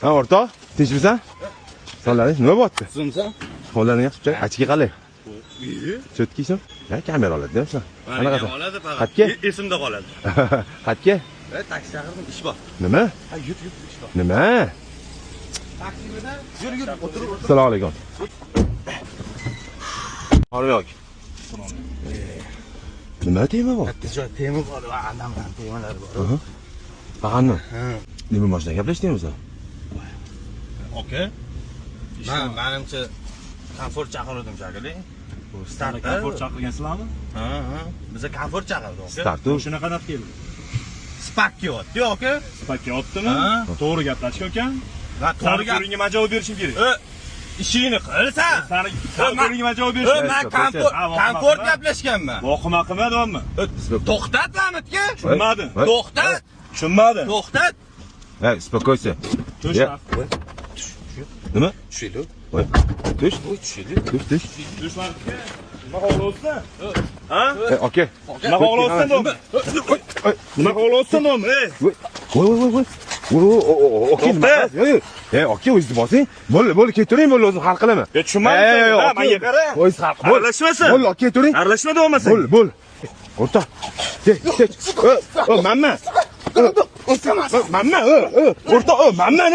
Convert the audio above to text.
Ha, o'rtoq, tinchmisan? Sonlaring nima bo'pti? Sizmisan? Qo'llaring yaxshi chiqay. Achiki qalay? Cho'tkiysan? Ya, kamera oladi, deyapsan. Qanaqa oladi faqat. Xatga? Esimda qoladi. Xatga? Taksi chaqirdim, ish bor. Nima? Ha, yut, ish bor. Nima? Taksimida yur, o'tirib. Assalomu alaykum. Horyoq. Nima tema bor? Katta joy tema bor, va anamdan temalar bor. Faqatmi? Ha. Nima mashina gaplashdingmi? Oka. Menimcha komfort chaqirdim shekilli. Start komfort chaqirgansizlarmi? Ha. Biza komfort chaqirdik. Startu. Shunaqa qanaq keldi? Spak yotdi, aka. Spakka otdimi? Ha. To'g'ri gaplashgan ekan. Va To'g'ri gapga men javob berishim kerak. Ishingni qilsan. Sani to'g'riga men javob berishim Men komfort gaplashganman. Voqima qilmadimmi? To'xtat Ahmadga. Tushunmadim. To'xtat. Tushunmadim. To'xtat. Hey, spokойся. Tush. Nima? Tushidi. Voy. Tush. Tushidi. Tush. Tushman. Nima xohlayapsan? Ha? Aka. Nima xohlayapsan dom? Nima xohlayapsan dom? Voy. Aka nima? Aka o'zingiz bosing. Bo'ldi, ketavering, bo'ldi, o'zim hal qilaman. Tushunmadim. Ha, menga qara. O'zingiz hal qiling. Aralashmasin. Bo'ldi, aka ketavering. Aralashma bo'lmasa. Bo'l. O'rtoq. Manman. Manman. O'rtoq, manman.